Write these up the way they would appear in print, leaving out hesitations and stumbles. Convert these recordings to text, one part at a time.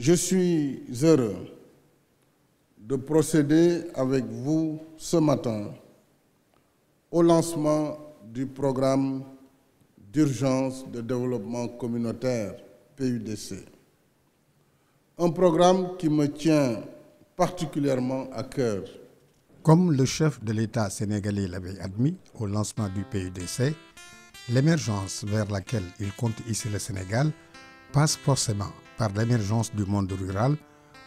Je suis heureux de procéder avec vous ce matin au lancement du programme d'urgence de développement communautaire PUDC. Un programme qui me tient particulièrement à cœur. Comme le chef de l'État sénégalais l'avait admis au lancement du PUDC, l'émergence vers laquelle il compte ici le Sénégal passe forcément par l'émergence du monde rural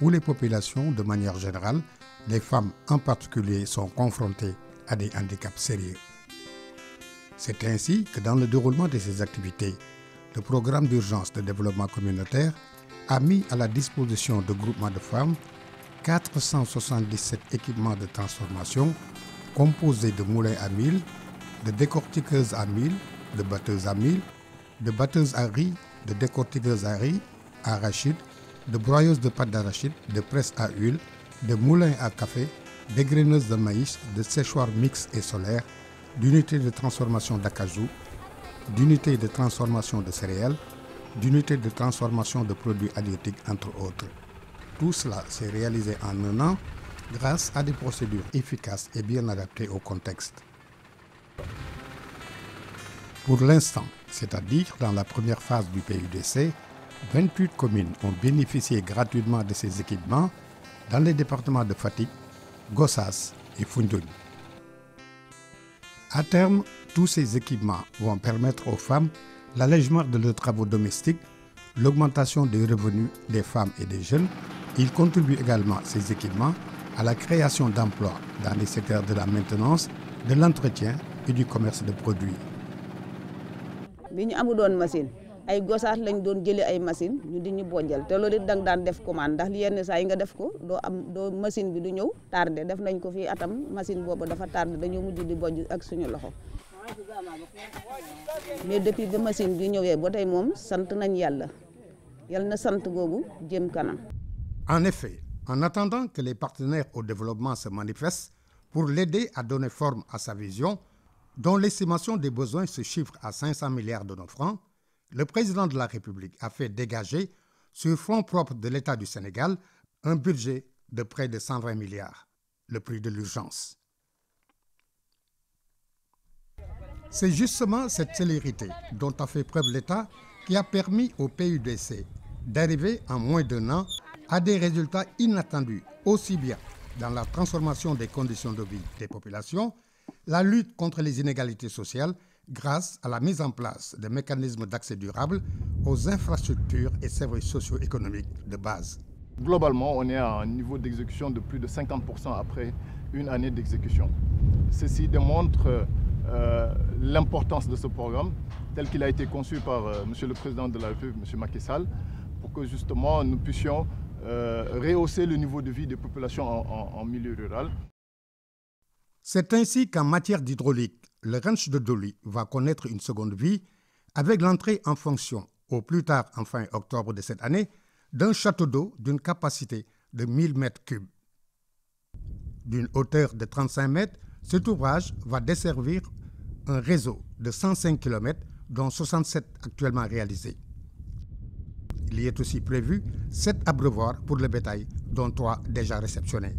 où les populations, de manière générale, les femmes en particulier, sont confrontées à des handicaps sérieux. C'est ainsi que dans le déroulement de ces activités, le programme d'urgence de développement communautaire a mis à la disposition de groupements de femmes 477 équipements de transformation composés de moulins à mil, de décortiqueuses à mil, de batteuses à mil, de batteuses à riz, de décortiqueuses à riz, à arachide, de broyeuses de pâte d'arachide, de presse à huile, de moulins à café, dégraineuses de maïs, de séchoirs mixtes et solaires, d'unités de transformation d'acajou, d'unités de transformation de céréales, d'unités de transformation de produits halieutiques, entre autres. Tout cela s'est réalisé en un an grâce à des procédures efficaces et bien adaptées au contexte. Pour l'instant, c'est-à-dire dans la première phase du PUDC, 28 communes ont bénéficié gratuitement de ces équipements dans les départements de Fatick, Gossas et Foundiougne. À terme, tous ces équipements vont permettre aux femmes l'allègement de leurs travaux domestiques, l'augmentation des revenus des femmes et des jeunes. Ils contribuent également, ces équipements, à la création d'emplois dans les secteurs de la maintenance, de l'entretien et du commerce de produits. bi ñu amu doon machine ay gosaat lañ doon jëlee ay machine ñu di ñu bojjal te loolu it da nga daan def commande ndax yenn saa yi nga def ko doo machine bi du ñëw tardé def nañ ko fii atam machine boobu dafa tardé dañoo mujj di bojj ak suñu loxo mais depuis ba machine bi ñëwee ba tey moom sant nañ yàlla yal na sant googu jëm kanam. En effet, en attendant que les partenaires au développement se manifestent pour l'aider à donner forme à sa vision, dont l'estimation des besoins se chiffre à 500 milliards de nos francs, le président de la République a fait dégager, sur fonds propres de l'État du Sénégal, un budget de près de 120 milliards, le prix de l'urgence. C'est justement cette célérité dont a fait preuve l'État qui a permis au PUDC d'arriver en moins d'un an à des résultats inattendus, aussi bien dans la transformation des conditions de vie des populations, la lutte contre les inégalités sociales grâce à la mise en place de mécanismes d'accès durable aux infrastructures et services socio-économiques de base. Globalement, on est à un niveau d'exécution de plus de 50% après une année d'exécution. Ceci démontre l'importance de ce programme tel qu'il a été conçu par Monsieur le Président de la République, M. Macky Sall, pour que justement nous puissions rehausser le niveau de vie des populations en milieu rural. C'est ainsi qu'en matière d'hydraulique, le ranch de Doli va connaître une seconde vie avec l'entrée en fonction, au plus tard en fin octobre de cette année, d'un château d'eau d'une capacité de 1000 mètres cubes. D'une hauteur de 35 mètres, cet ouvrage va desservir un réseau de 105 km, dont 67 actuellement réalisés. Il y est aussi prévu 7 abreuvoirs pour le bétail, dont 3 déjà réceptionnés.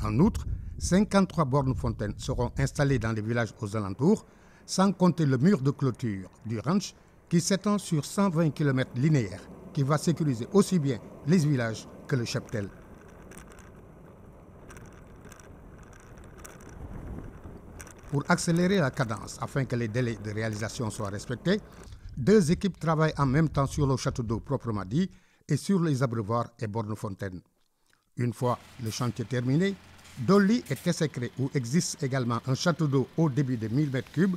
En outre, 53 bornes fontaines seront installées dans les villages aux alentours, sans compter le mur de clôture du ranch qui s'étend sur 120 km linéaires, qui va sécuriser aussi bien les villages que le cheptel. Pour accélérer la cadence afin que les délais de réalisation soient respectés, 2 équipes travaillent en même temps sur le château d'eau proprement dit et sur les abreuvoirs et bornes fontaines. Une fois le chantier terminé, Doli et Tessékré, où existe également un château d'eau au débit de 1000 m3,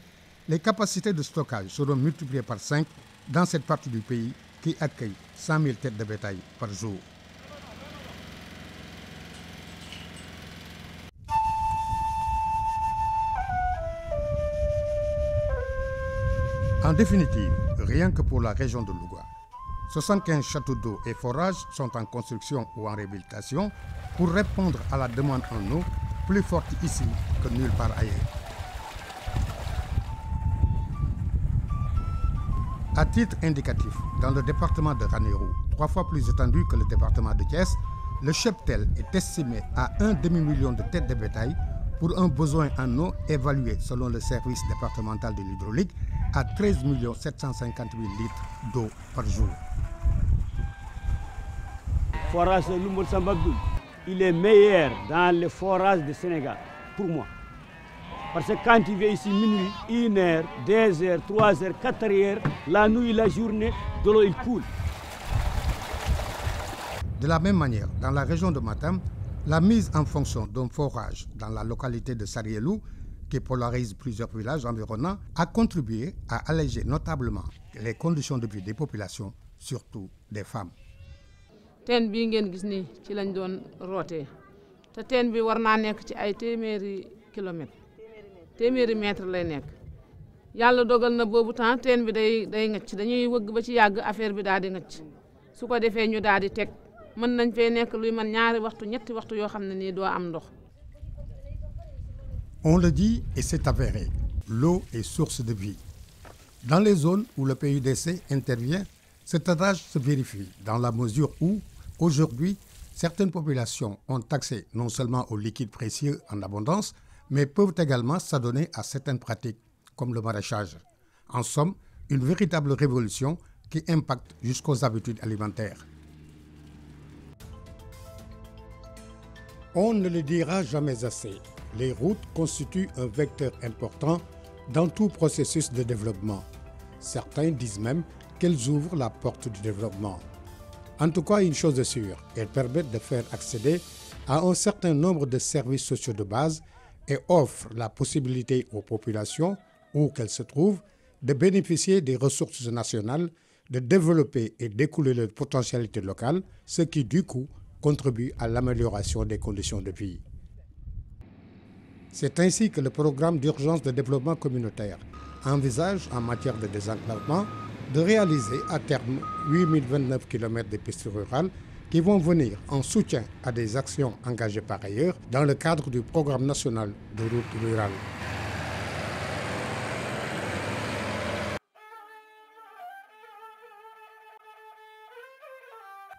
les capacités de stockage seront multipliées par 5 dans cette partie du pays qui accueille 100 000 têtes de bétail par jour. En définitive, rien que pour la région de Louga, 75 châteaux d'eau et forages sont en construction ou en réhabilitation pour répondre à la demande en eau plus forte ici que nulle part ailleurs. À titre indicatif, dans le département de Ranérou, 3 fois plus étendu que le département de Thiès, le cheptel est estimé à 1 demi-million de têtes de bétail pour un besoin en eau évalué selon le service départemental de l'hydraulique à 13 750 000 litres d'eau par jour. Forage Lumbol Sambabdoul, il est meilleur dans les forages du Sénégal, pour moi. Parce que quand il vient ici minuit, 1 heure, 2 heures, 3 heures, 4 heures, la nuit, la journée, de l'eau il coule. De la même manière, dans la région de Matam, la mise en fonction d'un forage dans la localité de Sarielou, qui polarise plusieurs villages environnants, a contribué à alléger notablement les conditions de vie des populations, surtout des femmes. Teen bii ngeen gis nii ci lañ doon rootee te teen bi war naa nekk ci ay téeméeri mètre lay nekk yàlla dogal na boobu temps teen bi day ngacc dañuy wëgg ba ci yàgg affaire bi daal di ngacc su ko defee ñu daal di teg mën nañ fee nekk luy man ñaari waxtu ñetti waxtu yoo xam ne nii doo am ndox. On le dit et c'est avéré, l'eau est source de vie. Dans les zones où le PUDC intervient, cet adage se vérifie dans la mesure où, aujourd'hui, certaines populations ont accès non seulement aux liquides précieux en abondance, mais peuvent également s'adonner à certaines pratiques, comme le maraîchage. En somme, une véritable révolution qui impacte jusqu'aux habitudes alimentaires. On ne le dira jamais assez, les routes constituent un vecteur important dans tout processus de développement. Certains disent même qu'elles ouvrent la porte du développement. En tout cas, une chose est sûre, elles permettent de faire accéder à un certain nombre de services sociaux de base et offrent la possibilité aux populations, où qu'elles se trouvent, de bénéficier des ressources nationales, de développer et d'écouler leurs potentialités locales, ce qui, du coup, contribue à l'amélioration des conditions de vie. C'est ainsi que le programme d'urgence de développement communautaire envisage, en matière de désenclavement, de réaliser à terme 8029 km de pistes rurales qui vont venir en soutien à des actions engagées par ailleurs dans le cadre du programme national de routes rurales.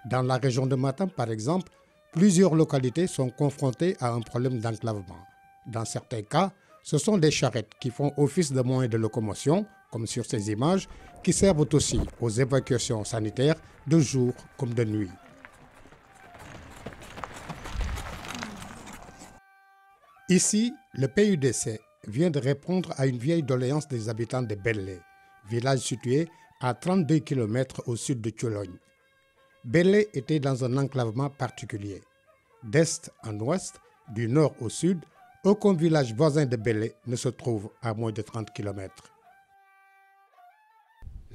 Dans la région de Matam, par exemple, plusieurs localités sont confrontées à un problème d'enclavement. Dans certains cas, ce sont des charrettes qui font office de moyens de locomotion, comme sur ces images, qui servent aussi aux évacuations sanitaires de jour comme de nuit. Ici, le PUDC vient de répondre à une vieille doléance des habitants de Belley, village situé à 32 km au sud de Thiologne. Belley était dans un enclavement particulier. D'est en ouest, du nord au sud, aucun village voisin de Belley ne se trouve à moins de 30 km.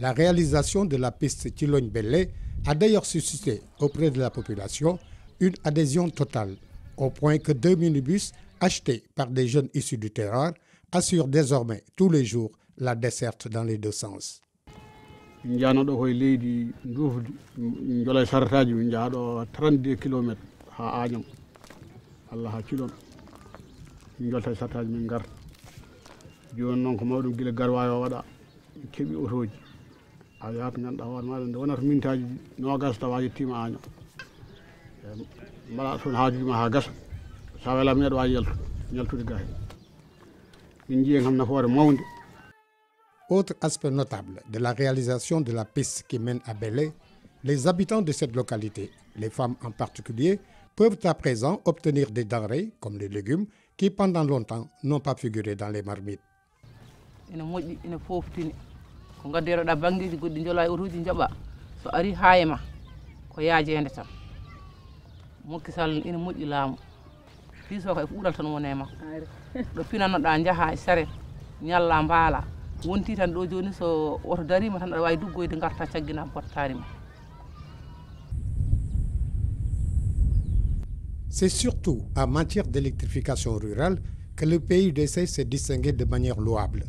La réalisation de la piste Thiologne-Belley a d'ailleurs suscité auprès de la population une adhésion totale, au point que 2 minibus achetés par des jeunes issus du terroir assurent désormais tous les jours la desserte dans les deux sens. Njanoɗo koye leydi ndufdi jolay sarataji min jaaɗo 32 km ha Agnam Allah ha Cilon min jolta sarataji min garta joni noon ko mawɗum guila garwayo waɗa keeɓi otoji a yahata ganduɗa hoore maɗa nde wonata mintaji nogas tawa yettima Agnam mbaɗa toon haajujima ha gasa sa welama neɗɗo wawi yaltude gahe min jiiyen kam nafoore mawde. Autre aspect notable de la réalisation de la piste qui mène à Belley, les habitants de cette localité, les femmes en particulier, peuvent à présent obtenir des denrées, comme les légumes, qui pendant longtemps n'ont pas figuré dans les marmites. C'est surtout en matière d'électrification rurale que le PUDC s'est distingué de manière louable.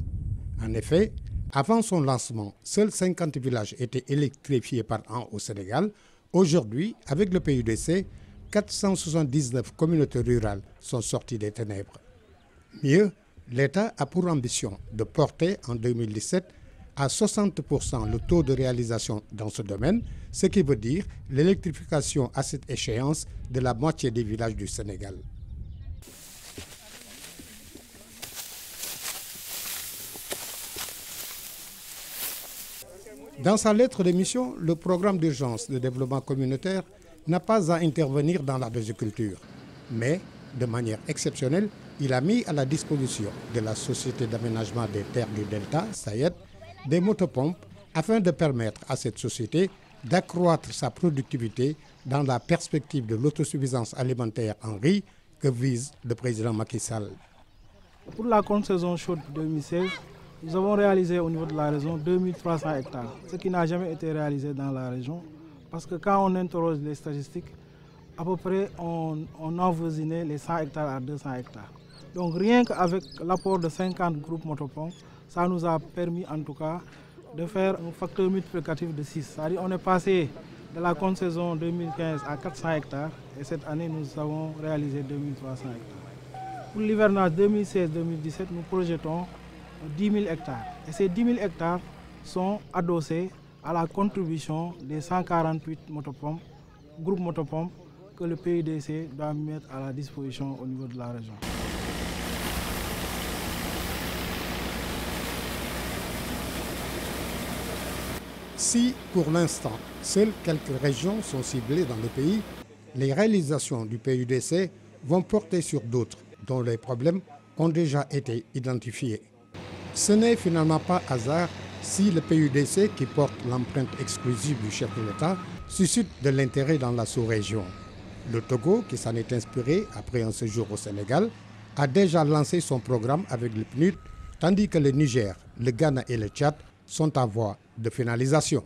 En effet, Avant son lancement, seuls 50 villages étaient électrifiés par an au Sénégal. Aujourd'hui, avec le PUDC, 479 communautés rurales sont sorties des ténèbres. Mieux, l'État a pour ambition de porter en 2017 à 60% le taux de réalisation dans ce domaine, ce qui veut dire l'électrification à cette échéance de la moitié des villages du Sénégal. Dans sa lettre de mission, le programme d'urgence de développement communautaire n'a pas à intervenir dans la riziculture, mais de manière exceptionnelle, il a mis à la disposition de la Société d'aménagement des terres du Delta, SAED, des motopompes afin de permettre à cette société d'accroître sa productivité dans la perspective de l'autosuffisance alimentaire en riz que vise le président Macky Sall. Pour la contre-saison chaude 2016, nous avons réalisé au niveau de la région 2300 hectares, ce qui n'a jamais été réalisé dans la région, parce que quand on interroge les statistiques, à peu près on envoisinait les 100 hectares à 200 hectares. Donc rien qu'avec l'apport de 50 groupes motopompes, ça nous a permis en tout cas de faire un facteur multiplicatif de 6. C'est-à-dire qu'on est passé de la contre-saison 2015 à 400 hectares et cette année nous avons réalisé 2300 hectares. Pour l'hivernage 2016-2017, nous projetons 10 000 hectares. Et ces 10 000 hectares sont adossés à la contribution des 148 motopompes, groupes motopompes que le PUDC doit mettre à la disposition au niveau de la région. Si, pour l'instant, seules quelques régions sont ciblées dans le pays, les réalisations du PUDC vont porter sur d'autres dont les problèmes ont déjà été identifiés. Ce n'est finalement pas hasard si le PUDC, qui porte l'empreinte exclusive du chef de l'État, suscite de l'intérêt dans la sous-région. Le Togo, qui s'en est inspiré après un séjour au Sénégal, a déjà lancé son programme avec le PNUD, tandis que le Niger, le Ghana et le Tchad sont en voie de finalisation.